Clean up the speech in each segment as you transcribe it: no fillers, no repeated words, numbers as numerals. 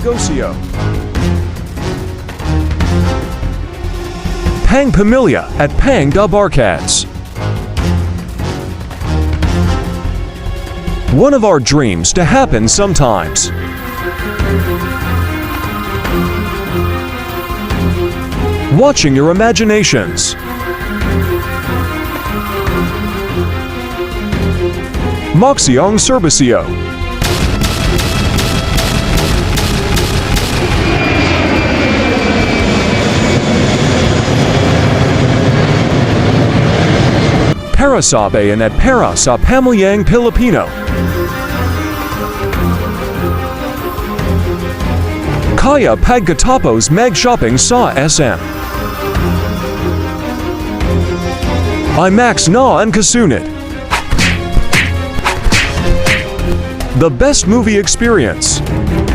Negosyo. Pang Pamilya at Pang da Barcads. One of our dreams to happen sometimes. Watching your imaginations. Moxiong Servicio. Parasabayan at Para sa Pamilyang Pilipino. Kaya pagkatapos mag-shopping sa SM. IMAX na ang kasunod. The best movie experience.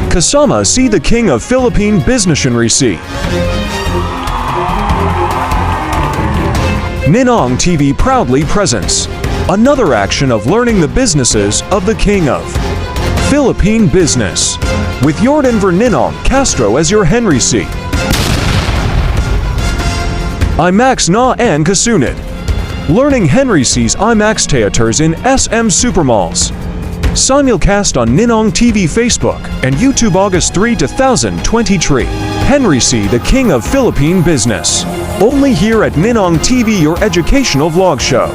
Kasama si the King of Philippine Businessmanry C. Ninong TV proudly presents another action of learning the businesses of the King of Philippine Business, with Yordanver Ninong Castro as your Henry C. IMAX na ang kasunod. Learning Henry C's IMAX theaters in SM Supermalls. Simulcast on Ninong TV Facebook and YouTube August 3, 2023. Henry C, the King of Philippine Business. Only here at Ninong TV, your educational vlog show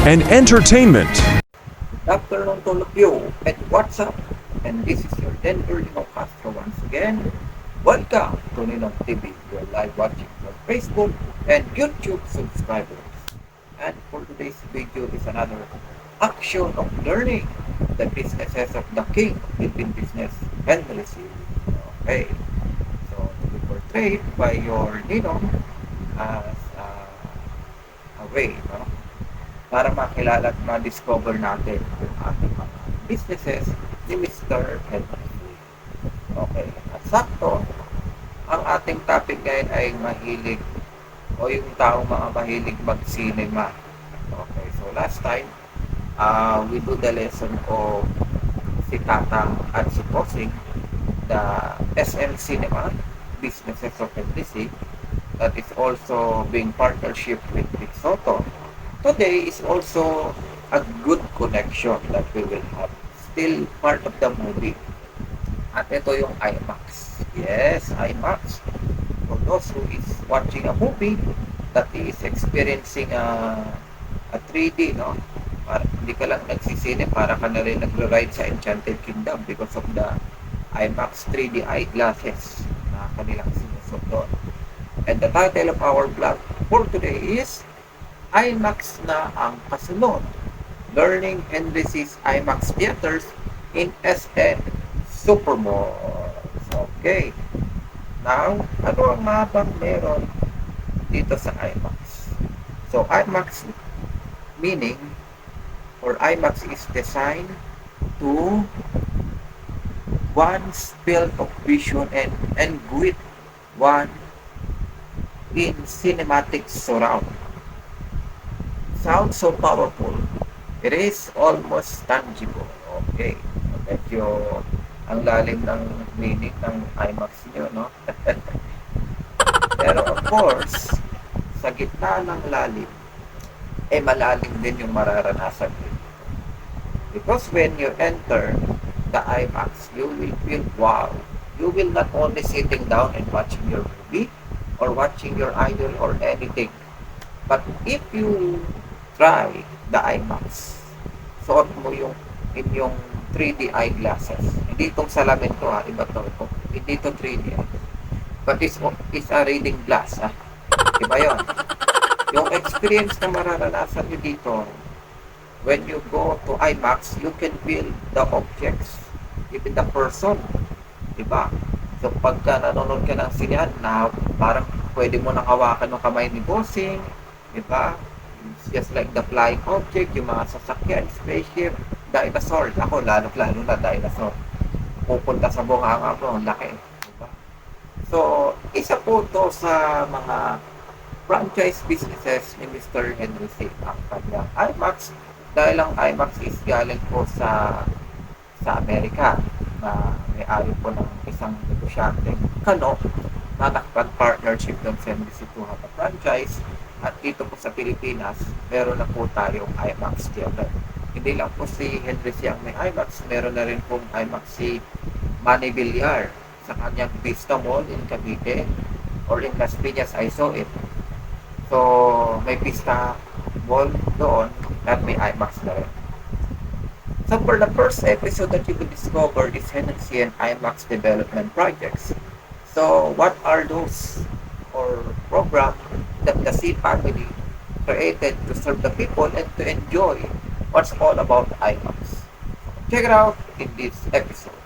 and entertainment. Good afternoon to all of you, and what's up? And this is your Denver Ninong Castro once again. Welcome to Ninong TV, your live watching from Facebook and YouTube subscribers. And for today's video is another action of learning the businesses of the King of Philippine Business, Henry C. Okay, so to be portrayed by your Ninong as a way, no? Para makilala at ma-discover natin yung ating mga businesses ni Mr. Henry C. Okay, at sakto, ang ating topic ngayon ay mahilig o yung taong mga mahilig mag-cinema. Okay, so last time, we do the lesson of si Tatang at si Posing, the SM Cinema businesses of Henry C, that is also being partnership with Vic Soto. Today is also a good connection that we will have. Still part of the movie. At ito yung IMAX. Yes, IMAX. For those who is watching a movie that is experiencing a 3D, no? Para, hindi ka lang nagsisine, para ka na rin nag-ride sa Enchanted Kingdom because of the IMAX 3D eyeglasses na kanilang sinusot doon. And the title of our vlog for today is IMAX na ang kasunod. Learning Henry C's IMAX theaters in SM Supermalls. Okay. Now, ano ang mabang meron dito sa IMAX? So, IMAX meaning, or IMAX is designed to one's field of vision and with one in cinematic surround. Sounds so powerful. It is almost tangible. Okay. Medyo ang lalim ng meaning ng IMAX nyo, no? Pero of course, sa gitna ng lalim, malalim din yung mararanasan din. Because when you enter the IMAX, you will feel wow. You will not only sitting down and watching your movie or watching your idol or anything. But if you try the IMAX, suot mo yung inyong 3D eyeglasses. Hindi itong salamin to, ha? Iba to. Hindi ito 3D. But it's a reading glass. Ha? Iba yun. Yung experience na mararanasan nyo dito, when you go to IMAX, you can feel the objects, even the person. Diba? So, pagka nanonood ka ng sinehan, na parang pwede mo nang hawakan ng kamay ni Bossing. Diba? It's just like the flying object, yung mga sasakyan, spaceship, dinosaur. Ako, lalo-lalo na dinosaur. Pupunta sa bunganga mo, laki. Diba? So, isa po to sa mga franchise businesses ni Mr. Henry C. Ang kanyang IMAX, dahil ang IMAX is galing po sa Amerika. na may-ari po ng isang negosyante Kano na nakapag-partnership ng Senbisi to have a franchise. At dito po sa Pilipinas, meron na po tayong IMAX Theater. Hindi lang po si Henry C. ang may IMAX, meron na rin pong IMAX si Manny Villar sa kanyang Vista Mall in Cavite or in Las Piñas, I saw it. So, may Vista Mall doon at may IMAX na rin. So, for the first episode that you will discover is Henry C. and IMAX development projects. So, what are those or program that the C family created to serve the people and to enjoy what's all about IMAX? Check it out in this episode.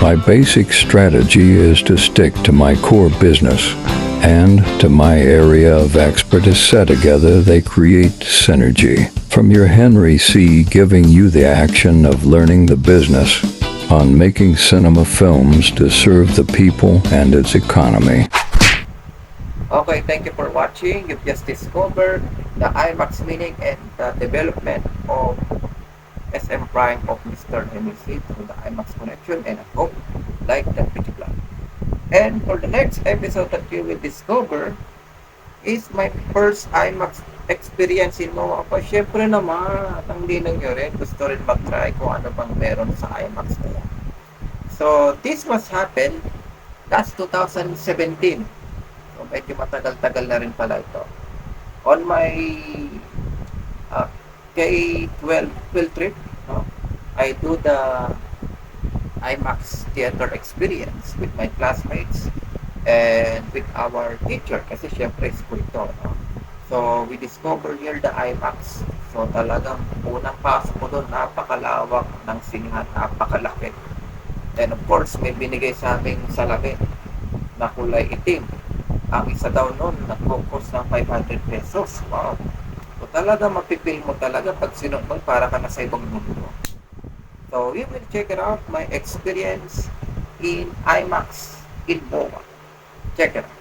My basic strategy is to stick to my core business and to my area of expertise. Set together, they create synergy. From your Henry C. giving you the action of learning the business on making cinema films to serve the people and its economy. Okay, thank you for watching. You've just discovered the IMAX meaning and the development of SM Prime of Mr. Henry C. through the IMAX connection, and I hope you like that video plan. And for the next episode that you will discover is my first IMAX experience in Moapa. Syempre naman, ang linang nyo rin, gusto rin mag-try kung ano bang meron sa IMAX na yan. So, this was happened last 2017. So, medyo matagal-tagal na rin pala ito. On my K-12 field trip, no, I do the IMAX theater experience with my classmates and with our teacher kasi syempre school ito, no? So we discovered here the IMAX. So talagang unang pasok ko doon, napakalawak ng sinihan, napakalaki. And of course may binigay sa aming salamin na kulay itim. Ang isa daw nun nag-focus ng 500 pesos. Wow! So talaga mapipil mo talaga pag sinuot mo, para ka na sa ibang mundo. So you will check it out, my experience in IMAX in MOA. Check it out.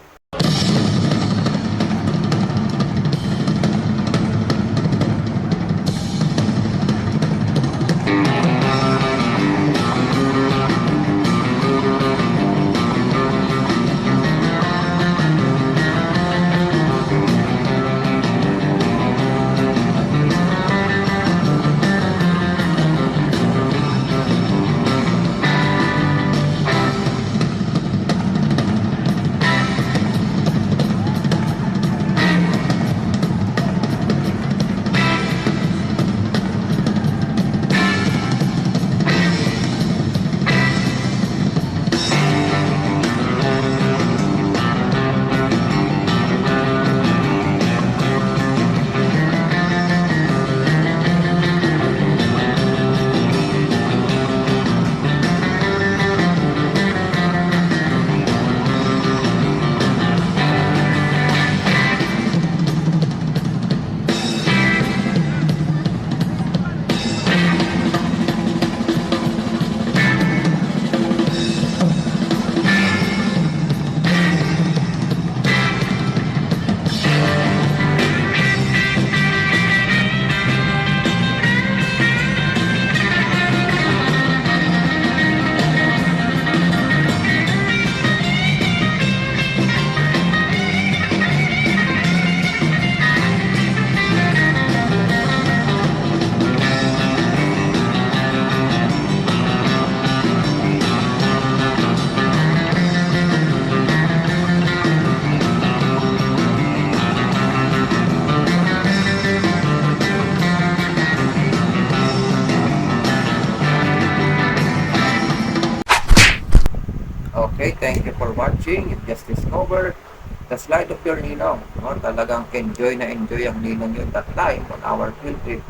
Okay, thank you for watching. You just discovered the slide of your ninong. No, talagang enjoy na enjoy ang ninong yun that time on our field trip.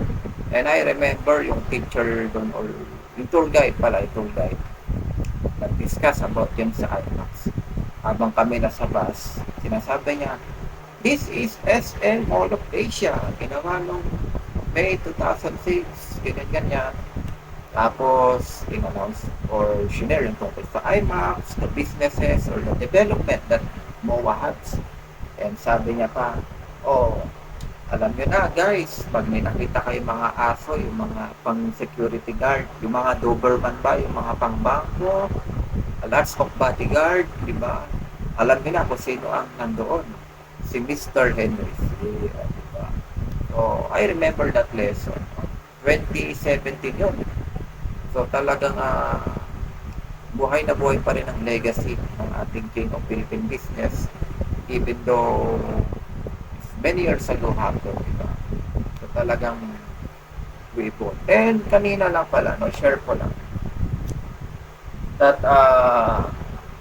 And I remember yung teacher doon, or yung tour guide pala, yung tour guide, nag-discuss about yun sa IMAX. Habang kami nasa bus, sinasabi niya, this is SM Mall of Asia. Ginawa nung May 2006, ganyan-ganyan. Tapos, in-announce or shinare yung tungkol sa IMAX, the businesses or the development that MOA has. And sabi niya pa, oh, alam niyo na guys, pag may nakita kayo mga aso, yung mga pang security guard, yung mga Doberman ba, yung mga pang bangko, lots of bodyguard, di ba? Alam niyo na kung sino ang nandoon. Si Mr. Henry. Di ba? So, I remember that lesson. 2017 yun. So talagang buhay na buhay pa rin ang legacy ng ating King of Philippine Business, even though many years ago happened, diba? So talagang buhay-buhay. And kanina lang pala, no, share ko lang that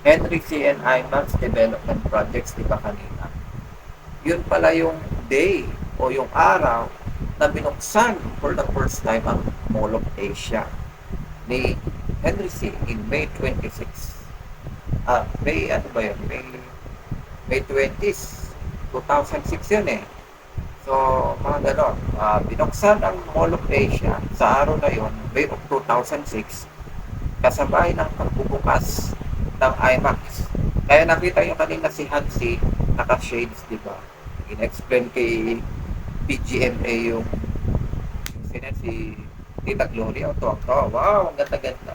Henry C. and IMAX Development Projects, diba kanina? Yun pala yung day o yung araw na binuksan for the first time ang Mall of Asia ni Henry C. in May 26. May ano ba yun? May 20s, 2006 yun eh. So, mga ganon. Binuksan ang Mall of Asia sa araw na yun, May of 2006, kasabay ng pagbubukas ng IMAX. Kaya nakita nyo kanina si Hansi, naka-shades, di ba? In-explain kay PGMA yung si Tita Gloria, to. Wow, ang ganda-ganda.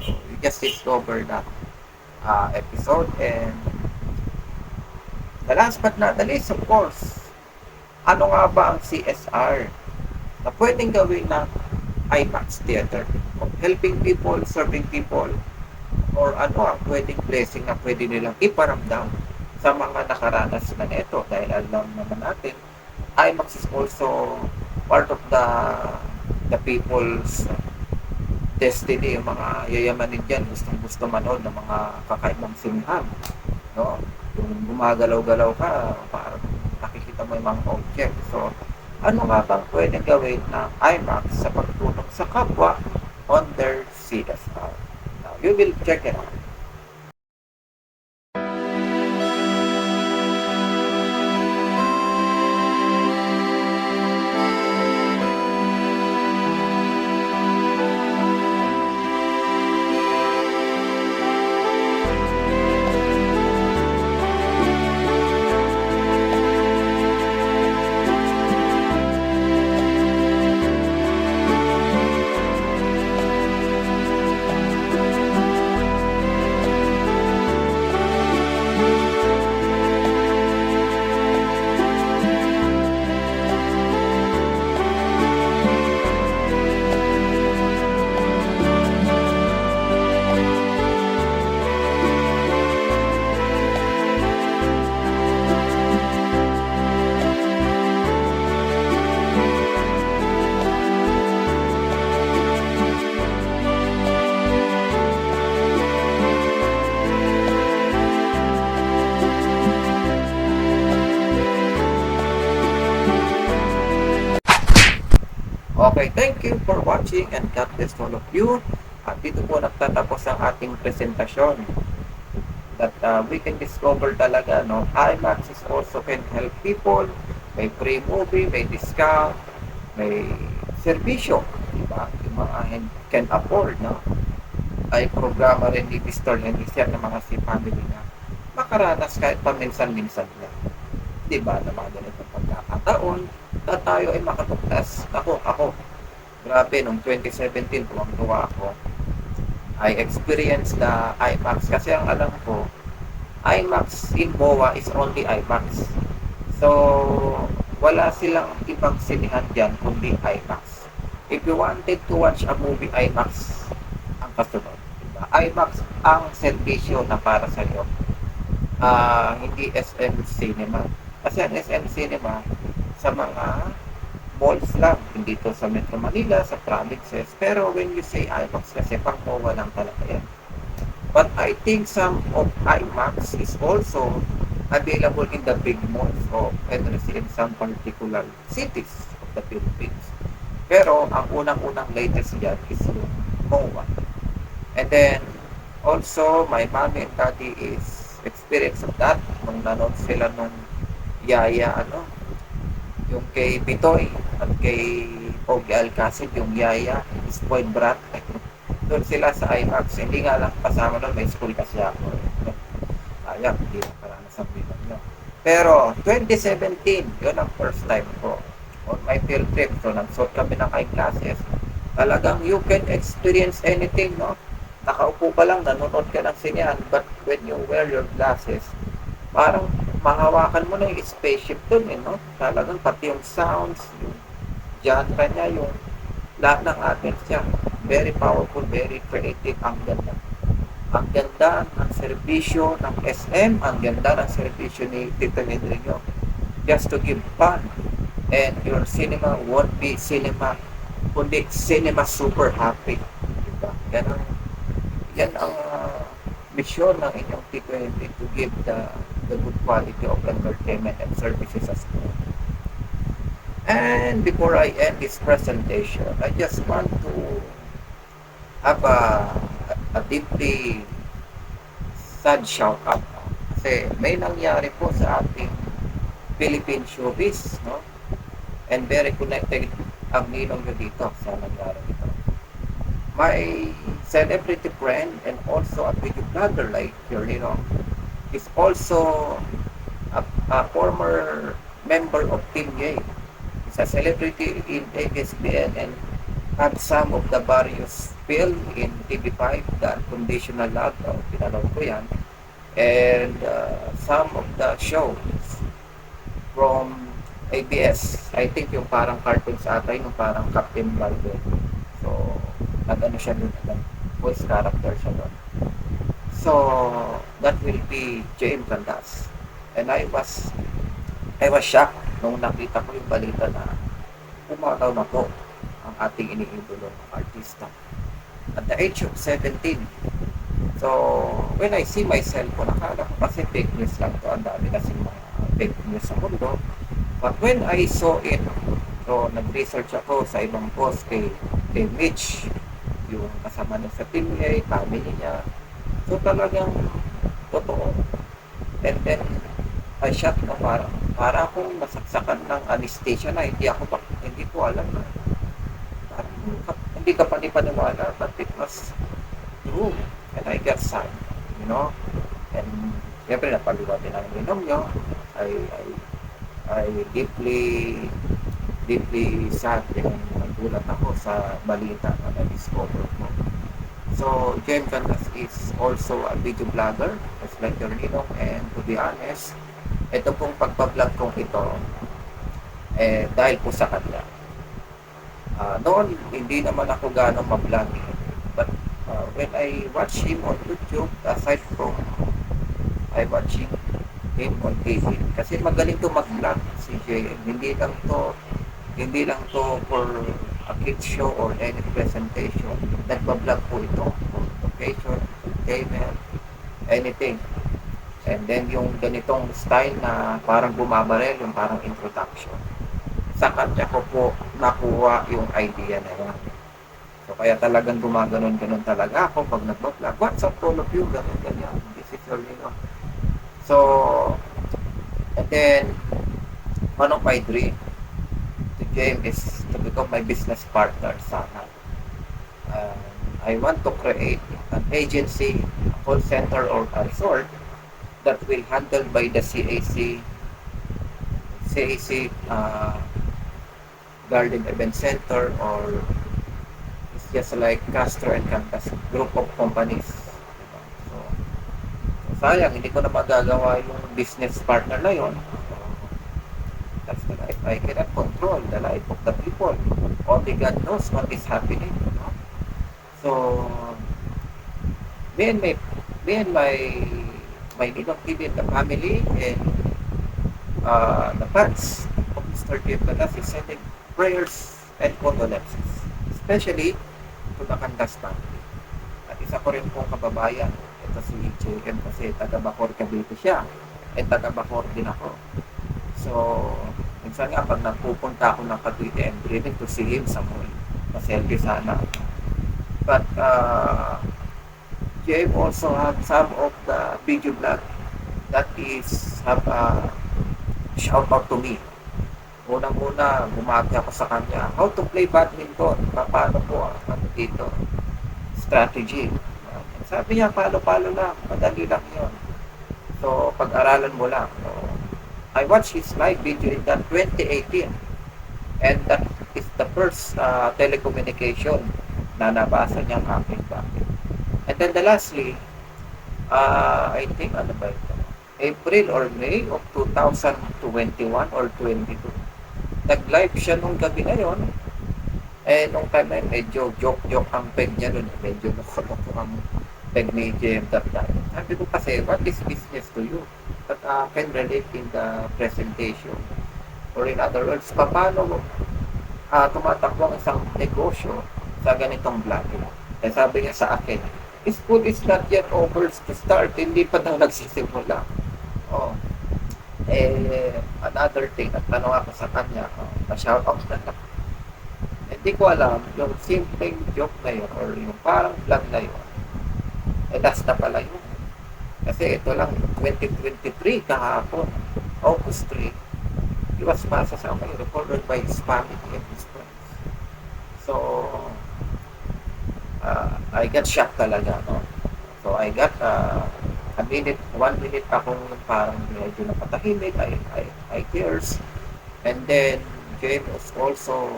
So, you just discovered that episode. And the last but not the least, of course, ano nga ba ang CSR na pwedeng gawin ng IMAX Theater? Of helping people, serving people, or ano ang pwedeng blessing na pwede nilang iparamdam sa mga nakaranas na neto? Dahil alam naman natin, IMAX is also part of the people's destiny. Yung mga yayamanin dyan, gustong gusto manood ng mga kakaibang sinihan, no? Yung gumagalaw-galaw ka, parang nakikita mo yung mga object. So, ano nga bang pwede gawin ng IMAX sa pagtulong sa kapwa on their CSR? Now, you will check it out. Okay, thank you for watching and God bless all of you. At dito po nagtatapos ang ating presentasyon that we can discover talaga, no, IMAX is also can help people. May free movie, may discount, may serbisyo, diba? Yung mga can afford, no? Ay programa rin ni Mr. Henry Siya ng mga si family na makaranas kahit paminsan-minsan lang. Diba? Na mga ganitong pagkakataon na tayo ay makatuklas. Ako, grabe, nung 2017, tuwang-tuwa ako. I experienced the IMAX kasi ang alam ko, IMAX in MOA is only IMAX. So, wala silang ibang sinihan dyan kundi IMAX. If you wanted to watch a movie IMAX, ang kasunod. Diba? IMAX ang serbisyo na para sa iyo. Hindi SM Cinema. Kasi ang SM Cinema, sa mga malls lang, hindi to sa Metro Manila, sa provinces. Pero when you say IMAX, kasi pang MOA lang talaga yan. But I think some of IMAX is also available in the big malls of in some particular cities of the Philippines. Pero ang unang-unang latest yan is yung MOA. And then also my mommy and daddy is experience of that nung nanood sila nung Yaya yung kay Bitoy at kay Ogie Alcacid, yung Yaya Spoiled Brat. Doon sila sa IMAX. Hindi nga lang kasama doon, may school kasi ako. Ayan, hindi na karanas ang bilang nyo. Pero 2017, yun ang first time ko on my field trip. So nagsuot kami ng eyeglasses. Talagang you can experience anything, no? Nakaupo ka lang, nanonood ka ng sinyan, but when you wear your glasses, parang mahawakan mo na yung spaceship dun, no? Talagang pati yung sounds, yung genre niya, yung lahat ng atin siya. Very powerful, very creative, ang ganda. Ang ganda ng serbisyo ng SM, ang ganda ng serbisyo ni Tito Nedrinho. Just to give fun. And your cinema won't be cinema, kundi cinema super happy. Diba? Yan ang mission ng inyong Tito Henry to give the good quality of entertainment and services as well. And before I end this presentation, I just want to have a deeply sad shout out. Kasi may nangyari po sa ating Philippine showbiz, no? And very connected ang ninong nyo dito sa nangyari dito. My celebrity friend and also a video blogger like your Ninong is also a former member of Team Yay. He's a celebrity in ABS-CBN and had some of the various film in TV5, the Unconditional Love, pinanood ko yan, and some of the shows from ABS. I think yung parang cartoons ata, yung parang Captain Balde. So, nag-ano siya dun, voice character siya dun. So, that will be J.M. Candas. And I was shocked nung nakita ko yung balita na pumataw na po ang ating iniidolo ng artista at the age of 17. So, when I see myself, nakala ko kasi fake news lang to. Ang dami kasi mga fake news sa mundo. But when I saw it, so nag-research ako sa ibang post kay Mitch, yung kasama niya sa team niya, family niya. So, talagang totoo. And then, I shot na para akong nasaksakan ng anesthesia na hindi ko alam na parang hindi ka panipaniwala, but it was true. And I got sad, you know. And siyempre napaliwa din ang inom nyo. I deeply sad and nagulat ako sa balita na na-discover ko. So, Jem Candas is also a video blogger, just like your Ninong, and to be honest, ito pong pagpa-vlog kong ito, dahil po sa kanya. Noon, hindi naman ako gano'ng ma-vlog. But when I watch him on YouTube, aside from I watching him on TV, kasi magaling to mag-vlog si JM. Hindi lang to for a kids show or any presentation. Nagpa-vlog po ito for education, entertainment, anything. And then yung ganitong style na parang bumabarel, yung parang introduction. sa kanya ko po nakuha yung idea na yan. So, kaya talagang gumaganon-ganon talaga ako pag nag-vlog. What's up all of you? Ganun, ganyan. This is your, So, and then, one of my dream to James is to become my business partner sana. Uh, I want to create an agency, a call center or a resort that will handle by the CAC Garden Event Center, or it's just like Castro and Cantas group of companies. Diba? So, sayang, hindi ko na magagawa yung business partner na yon. So, that's the life. I cannot control the life of the people. Only God knows what is happening. So, me and my Ninong TV and the family and the fans of Mr. Jim Candas is sending prayers and condolences, especially to the Candas family. At isa ko rin pong kababayan, ito si JM, kasi taga Bacor Cavite siya, at taga Bacor din ako. So, minsan nga pag nagpupunta ako ng Cavite, I'm dreaming to see him somewhere. Maselfie sana. But JM also have some of the video vlog that is have a shout out to me. Unang-una, bumati ako sa kanya. How to play badminton. Paano po ang dito? Strategy. Sabi niya, palo-palo lang. Madali lang yun. So, pag-aralan mo lang. So, I watched his live video in that 2018. And that is the first telecommunication na nabasa niya ang aking bakit. And then the lastly, I think, ano ba ito? April or May of 2021 or 22. Nag-live siya nung gabi na yun. Eh, nung time na yun, medyo joke-joke ang peg niya nun. Medyo loko-loko ang peg ni JM that time. Sabi ko kasi, what is business to you? That can relate in the presentation. Or in other words, paano tumatakbo ang isang negosyo sa ganitong vlogging. Eh, sabi niya sa akin, school is not yet over to start. Hindi pa daw nagsisimula. Oh. Another thing, at tanong ako sa kanya, na-shout out na lang. Hindi ko alam, yung simpleng joke na yun, or yung parang vlog na yun, last na pala yun. Kasi ito lang, 2023, kahapon, August 3, it was masa sa akin, recorded by his family and his friends. So, I got shocked talaga, no? So, I got, 1 minute akong parang medyo napatahimik, I tears. And then, Jane was also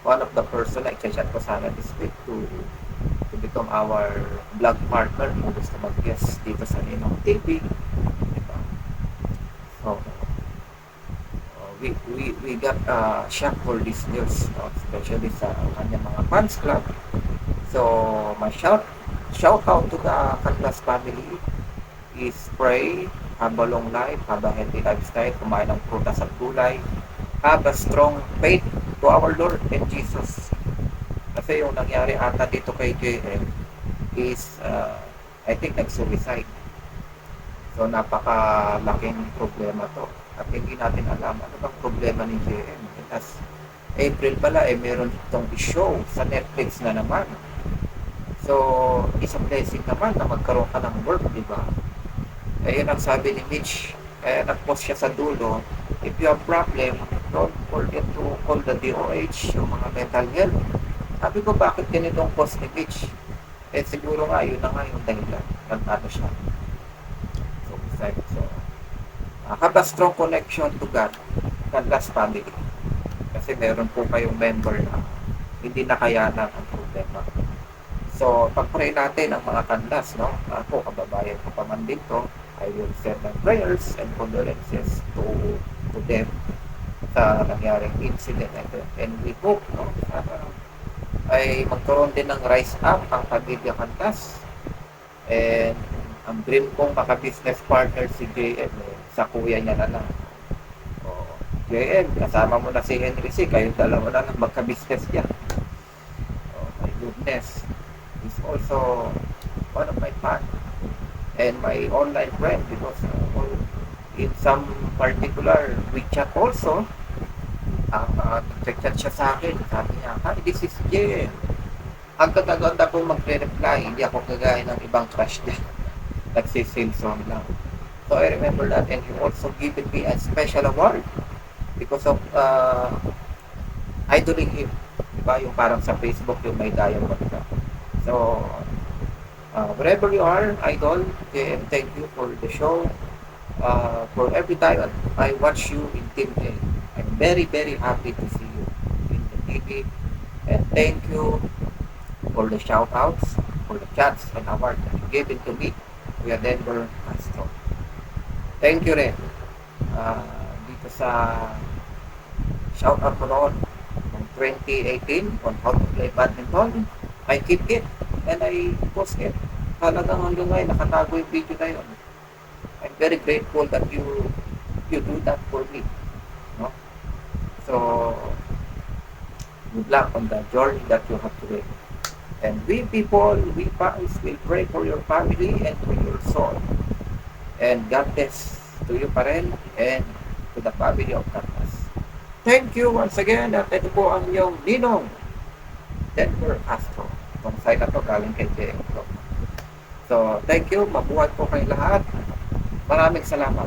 one of the person na i-chat ko sana this week to become our vlog partner kung gusto mag-guest dito sa Ninong TV. Diba? So, we got shock for this news, no? Especially sa kanyang mga fans club. So, my shout out to the Candas family is pray, have a long life, have a healthy lifestyle, kumain ng prutas at gulay, have a strong faith to our Lord and Jesus. Kasi yung nangyari ata dito kay JM is, I think, nag-suicide. So, napakalaking problema to. At hindi natin alam ano bang problema ni JM. As April pala, meron itong show sa Netflix na naman. So, isang blessing naman na magkaroon ka ng work, di ba? Ayun ang sabi ni Mitch, kaya nag-post siya sa dulo, if you have problem, don't forget to call the DOH, yung mga mental health. Sabi ko, bakit ganitong post ni Mitch? Siguro nga, yun na nga yung dahilan. Nag-ano siya. So, have a strong connection to God, Candas family. Kasi meron po kayong member na hindi nakayanan ang problema. So, pag-pray natin ang mga Candas, no? Ako, kababayan ko pa man dito, I will send my prayers and condolences to them sa nangyaring incident na ito. And we hope, no, ay magkaroon din ng rise up ang pamilya Candas. And ang dream kong maka-business partner si JM, sa kuya niya na lang. O, JM, kasama mo na si Henry C. Kayong dalawa na lang magka-business niya. Oh, my goodness. He's also one of my fans and my online friend because in some particular WeChat also, Nag-chat siya sa akin. Sabi niya, hi, this is Jen. Ang ganda-ganda kong magre-reply. Hindi ako kagaya ng ibang crush niya. Nagsisilson lang. So I remember that, and he also given me a special award because of idoling him. Diba? Yung parang sa Facebook yung may diamond ka. So, wherever you are, idol, and thank you for the show. For every time I watch you in Team A, I'm very, very happy to see you in the TV. And thank you for the shout outs, for the chats and awards that you given to me, Kuya Denver Castro. Thank you rin. Dito sa shout out ko noon from 2018 on how to play badminton. I keep it and I post it. Talagang hanggang ngayon nakatago yung video na yun. I'm very grateful that you do that for me. No? So good luck on the journey that you have to take. And we people, we fans will pray for your family and for your soul. And God bless to you pa rin and to the family of Cartas. Thank you once again at ito po ang iyong Ninong Denver Castro. Itong side na to galing kay JM Pro. So, thank you. Mabuhay po kayo lahat. Maraming salamat.